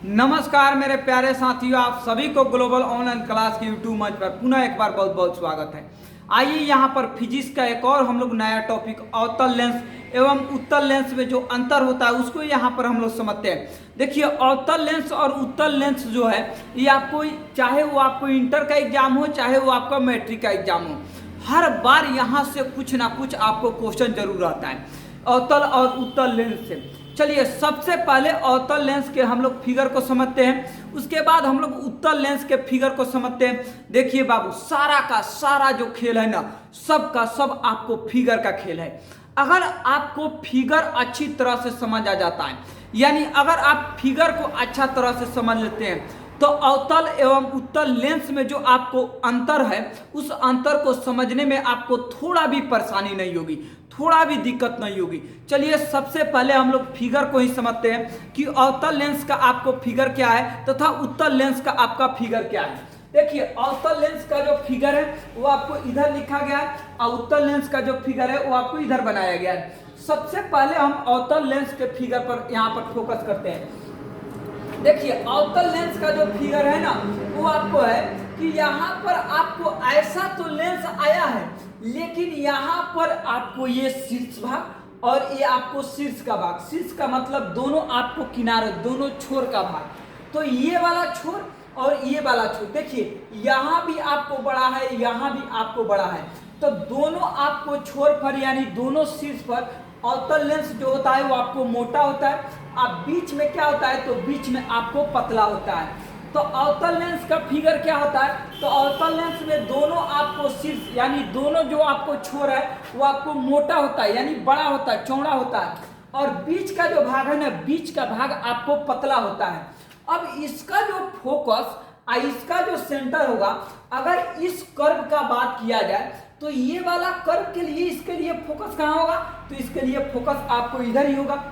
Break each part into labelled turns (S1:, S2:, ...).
S1: नमस्कार मेरे प्यारे साथियों, आप सभी को ग्लोबल ऑनलाइन क्लास के यूट्यूब मंच पर पुनः एक बार बहुत बहुत स्वागत है। आइए यहाँ पर फिजिक्स का एक और हम लोग नया टॉपिक अवतल लेंस एवं उत्तल लेंस में जो अंतर होता है उसको यहाँ पर हम लोग समझते हैं। देखिए, अवतल लेंस और उत्तल लेंस जो है ये आपको, चाहे वो आपको इंटर का एग्जाम हो चाहे वो आपका मैट्रिक का एग्जाम हो, हर बार यहाँ से कुछ ना कुछ आपको क्वेश्चन जरूर आता है अवतल और उत्तल लेंस से। चलिए, सबसे पहले अवतल लेंस के हम लोग फिगर को समझते हैं, उसके बाद हम लोग उत्तल लेंस के फिगर को समझते हैं। देखिए बाबू, सारा का सारा जो खेल है ना, सब का सब आपको फिगर का खेल है। अगर आपको फिगर अच्छी तरह से समझ आ जाता है, यानी अगर आप फिगर को अच्छा तरह से समझ लेते हैं, तो अवतल एवं उत्तल लेंस में जो आपको अंतर है उस अंतर को समझने में आपको थोड़ा भी परेशानी नहीं होगी, थोड़ा भी दिक्कत नहीं होगी। चलिए, सबसे पहले हम लोग फिगर को ही समझते हैं कि अवतल लेंस का आपको फिगर क्या है तथा उत्तल लेंस का आपका फिगर क्या है। देखिए, अवतल लेंस का जो फिगर है वो आपको इधर लिखा गया है और उत्तल लेंस का जो फिगर है वो आपको इधर बनाया गया है। सबसे पहले हम अवतल लेंस के फिगर पर यहाँ पर फोकस करते हैं। देखिए, अवतल लेंस का जो फिगर है ना, वो आपको है कि यहाँ पर आपको ऐसा तो लेंस आया है, लेकिन यहाँ पर आपको ये शीर्ष भाग और ये आपको शीर्ष का भाग, शीर्ष का मतलब दोनों आपको किनारे, दोनों छोर का भाग, तो ये वाला छोर और ये वाला छोर, देखिए यहाँ भी आपको बड़ा है, यहाँ भी आपको बड़ा है, तो दोनों आपको छोर पर यानी दोनों शीर्ष पर अवतल लेंस जो होता है वो आपको मोटा होता है। अब बीच में क्या होता है, तो बीच में आपको पतला होता है। तो अवतल लेंस का फिगर क्या होता है, तो अवतल लेंस में दोनों आपको शीर्ष यानी दोनों जो आपको छोर है वो आपको मोटा होता है, यानी बड़ा होता है, चौड़ा होता है, और बीच का जो भाग है ना, बीच का भाग आपको पतला होता है। अब इसका जो फोकस, इसका जो सेंटर होगा, अगर इस कर्व का बात किया जाए तो ये वाला कर्व के लिए, इसके लिए फोकस कहाँ होगा, तो इसके लिए फोकस आपको इधर ही होगा।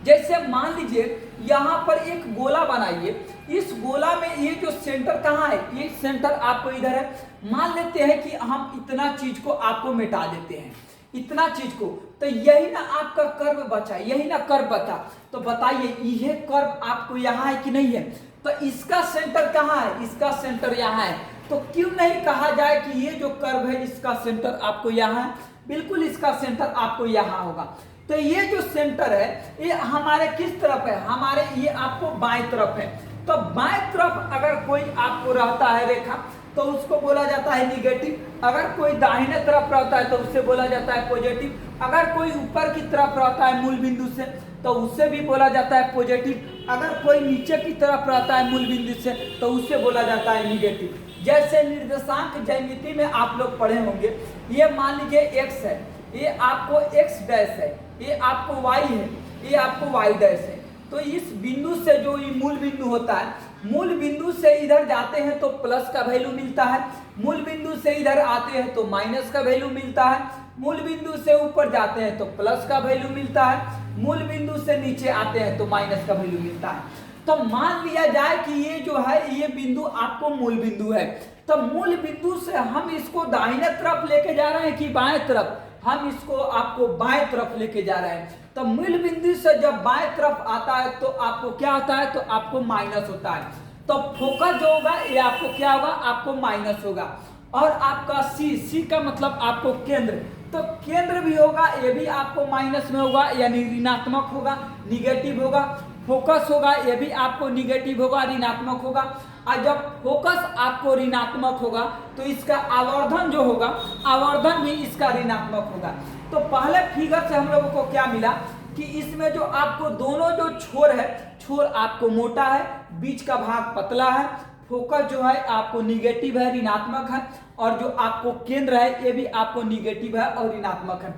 S1: जैसे मान लीजिए यहाँ पर एक गोला बनाइए, इस गोला में ये जो सेंटर कहाँ है, ये सेंटर आपको इधर है। मान लेते हैं कि हम इतना चीज को आपको मिटा देते हैं, इतना चीज को, तो यही ना आपका कर्व बचा, यही ना कर्व बचा। तो बताइए, ये कर्व आपको यहाँ है कि नहीं है, तो इसका सेंटर कहाँ है, इसका सेंटर यहाँ है। तो क्यों नहीं कहा जाए कि ये जो कर्व है इसका सेंटर आपको यहाँ है, बिल्कुल इसका सेंटर आपको यहाँ होगा। तो ये जो सेंटर है ये हमारे किस तरफ है, हमारे ये आपको बाएं तरफ है। तो बाएं तरफ अगर कोई आपको रहता है रेखा तो उसको बोला जाता है निगेटिव, अगर कोई दाहिने तरफ रहता है तो उससे बोला जाता है पॉजिटिव, अगर कोई ऊपर की तरफ रहता है मूल बिंदु से तो उससे भी बोला जाता है पॉजिटिव, अगर कोई नीचे की तरफ रहता है मूल बिंदु से तो उससे बोला जाता है निगेटिव। जैसे निर्देशांक ज्यामिति में आप लोग पढ़े होंगे, ये मान लीजिए x है, ये आपको x डैश है, ये आपको y है, ये आपको y डैश है। तो इस बिंदु से जो ये मूल बिंदु होता है, मूल बिंदु से इधर जाते हैं तो प्लस का वैल्यू मिलता है, मूल बिंदु से इधर आते हैं तो माइनस का वैल्यू मिलता है, मूल बिंदु से ऊपर जाते हैं तो प्लस का वैल्यू मिलता है, मूल बिंदु से नीचे आते हैं तो माइनस का वैल्यू मिलता है। तो मान लिया जाए कि ये जो है ये बिंदु आपको मूल बिंदु है, तो मूल बिंदु से हम इसको दाहिने तरफ लेके जा रहे हैं कि बाएं तरफ, हम इसको आपको बाएं तरफ लेके जा रहे हैं। तो मूल बिंदु से जब बाएं तरफ आता है तो आपको क्या होता है, तो आपको माइनस होता है। तो फोकस जो होगा ये आपको क्या होगा, आपको माइनस होगा। और आपका सी का मतलब आपको केंद्र, तो केंद्र भी होगा, ये भी आपको माइनस में होगा, यानी ऋणात्मक होगा, निगेटिव होगा। फोकस होगा, ये भी आपको निगेटिव होगा, ऋणात्मक होगा। और जब फोकस आपको ऋणात्मक होगा तो इसका आवर्धन जो होगा, आवर्धन भी इसका ऋणात्मक होगा। तो पहले फिगर से हम लोगों को क्या मिला कि इसमें जो आपको दोनों जो छोर है, छोर आपको मोटा है, बीच का भाग पतला है, फोकस जो है आपको निगेटिव है, ऋणात्मक है, और जो आपको केंद्र है ये भी आपको निगेटिव है और ऋणात्मक है।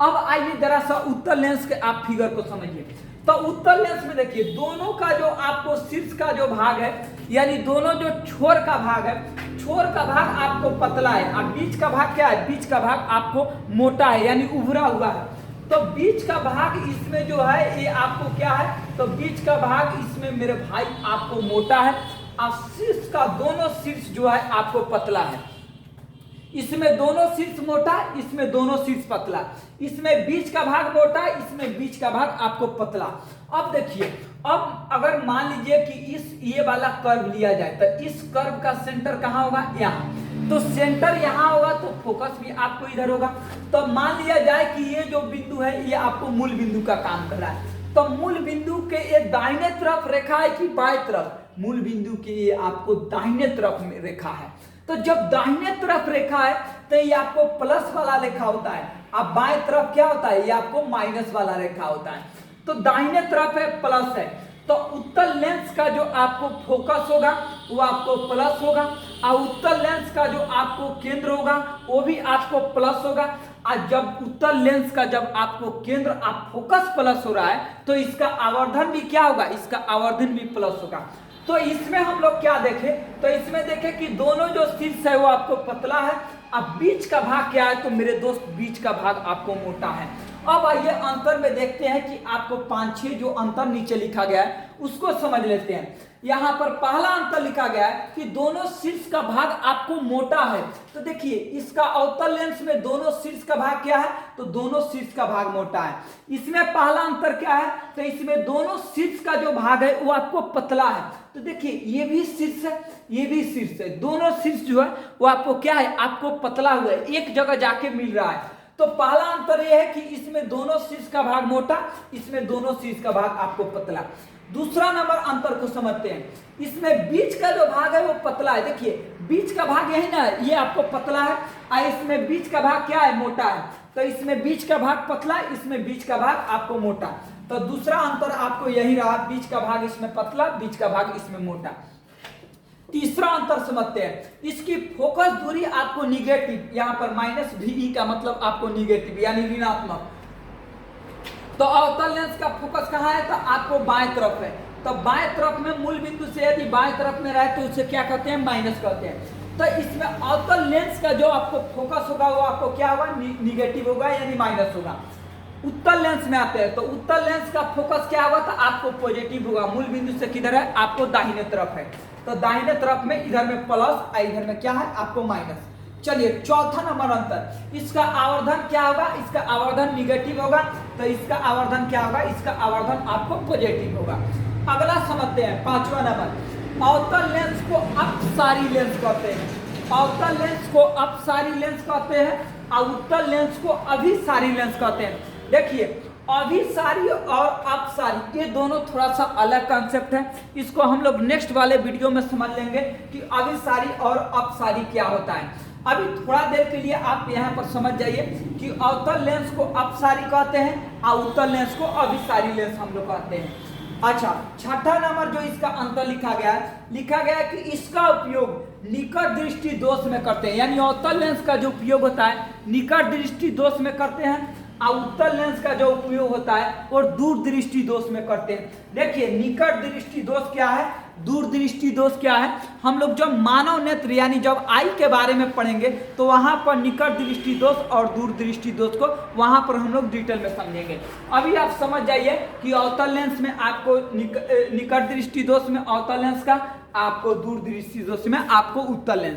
S1: अब आइए जरा सा उत्तल लेंस के आप फिगर को समझिए। तो उत्तल लेंस में देखिए, दोनों का जो आपको शीर्ष का जो भाग है, यानी दोनों जो छोर का भाग है, छोर का भाग आपको पतला है, और बीच का भाग क्या है, बीच का भाग आपको मोटा है, यानी उभरा हुआ है। तो बीच का भाग इसमें जो है ये आपको क्या है, तो बीच का भाग इसमें मेरे भाई आपको मोटा है, और शीर्ष का दोनों शीर्ष जो है आपको पतला है। इसमें दोनों शीर्ष मोटा, इसमें दोनों शीर्ष पतला, इसमें बीच का भाग मोटा, इसमें बीच का भाग आपको पतला। अब देखिए, अब अगर मान लीजिए कि ये वाला कर्व लिया जाए तो इस कर्व का सेंटर कहाँ होगा, यहाँ। तो सेंटर यहाँ होगा तो फोकस भी आपको इधर होगा। तो मान लिया जाए कि ये जो बिंदु है ये आपको मूल बिंदु का काम कर रहा है। तो मूल बिंदु के ये दाहिने तरफ रेखा है कि बाएं तरफ, मूल बिंदु के ये आपको दाहिने तरफ में रेखा है। तो जब दाहिने तरफ रेखा है तो ये आपको प्लस वाला रेखा होता है, अब बाएं तरफ क्या होता है, ये आपको माइनस वाला रेखा होता है। तो दाहिने तरफ है प्लस है, तो उत्तल लेंस का जो आपको फोकस होगा वो आपको प्लस होगा, और उत्तल लेंस का जो आपको केंद्र होगा वो भी आपको प्लस होगा। और जब उत्तल लेंस का जब आपको केंद्र आप फोकस प्लस हो रहा है तो इसका आवर्धन भी क्या होगा, इसका आवर्धन भी प्लस होगा। तो इसमें हम लोग क्या देखें, तो इसमें देखें कि दोनों जो शीर्ष है वो आपको पतला है, अब बीच का भाग क्या है, तो मेरे दोस्त बीच का भाग आपको मोटा है। अब आइए अंतर में देखते हैं कि आपको 5-6 जो अंतर नीचे लिखा गया है उसको समझ लेते हैं। यहाँ पर पहला अंतर लिखा गया है कि दोनों शीर्ष का भाग आपको मोटा है। तो देखिए इसका अवतल लेंस में दोनों शीर्ष का भाग क्या है, तो दोनों शीर्ष का भाग मोटा है। इसमें पहला अंतर क्या है, तो इसमें दोनों शीर्ष का जो भाग है वो आपको पतला है। तो देखिए ये भी शीर्ष है, ये भी शीर्ष है, दोनों शीर्ष जो है वो आपको क्या है, आपको पतला हुआ है, एक जगह जाके मिल रहा है। तो पहला अंतर यह है कि इसमें दोनों शीर्ष का भाग मोटा, इसमें दोनों शीर्ष का भाग आपको पतला। दूसरा नंबर अंतर को समझते हैं, इसमें बीच का जो भाग है वो पतला है। देखिए बीच का भाग यही ना, ये आपको पतला है, और इसमें बीच का भाग क्या है, मोटा है। तो इसमें बीच का भाग पतला, इसमें बीच का भाग आपको मोटा। तो दूसरा अंतर आपको यही रहा, बीच का भाग इसमें पतला, बीच का भाग इसमें मोटा। तीसरा अंतर समझते हैं, इसकी फोकस दूरी आपको निगेटिव, यहाँ पर -VE का मतलब आपको निगेटिव यानी ऋणात्मक। तो अवतल लेंस का फोकस कहाँ है, तो आपको बाएं तरफ है। तो बाएं तरफ में मूल बिंदु से यदि बाएं तरफ में रहे तो उसे क्या कहते हैं, माइनस कहते हैं। तो इसमें अवतल लेंस का जो आपको फोकस होगा वो आपको क्या होगा, निगेटिव होगा यानी माइनस होगा। उत्तल लेंस में आते हैं तो उत्तल लेंस का फोकस क्या होगा, तो आपको पॉजिटिव होगा, मूल बिंदु से किधर है, आपको दाहिने तरफ है। तो दाहिने तरफ में इधर में प्लस, इधर में क्या है, आपको माइनस। चलिए चौथा नंबर अंतर, इसका आवर्धन क्या होगा, इसका आवर्धन निगेटिव होगा, तो इसका आवर्धन क्या होगा, इसका आवर्धन आपको पॉजिटिव होगा। अगला समझते हैं पांचवा नंबर, अवतल लेंस को अपसारी लेंस कहते हैं। अवतल लेंस को अपसारी लेंस कहते हैं और उत्तल लेंस को अभिसारी लेंस कहते हैं। देखिए अभिसारी और अपसारी ये दोनों थोड़ा सा अलग कंसेप्ट है, इसको हम लोग नेक्स्ट वाले वीडियो में समझ लेंगे कि अभिसारी और अपसारी क्या होता है। अभी थोड़ा देर के लिए आप यहाँ पर समझ जाइए कि अवतल लेंस को अपसारी कहते हैं और उत्तल लेंस को अभिसारी लेंस हम लोग कहते हैं। अच्छा छठा नंबर जो इसका अंतर लिखा गया है कि इसका उपयोग निकट दृष्टि दोष में करते हैं, यानी अवतल लेंस का जो उपयोग होता है निकट दृष्टि दोष में करते हैं और उत्तल लेंस का जो उपयोग होता है वो दूर दृष्टि दोष में करते हैं। देखिए निकट दृष्टि दोष क्या है, दूर दृष्टि दोष क्या है, हम लोग जब मानव नेत्र यानी जब आई के बारे में पढ़ेंगे तो वहां पर निकट दृष्टि दोष और दूर दृष्टि दोष को वहां पर हम लोग डिटेल में समझेंगे। अभी आप समझ जाइए कि अवतल लेंस में आपको निकट दृष्टि दोष में अवतल लेंस का, आपको दूर दृष्टि दोष में आपको उत्तल लेंस।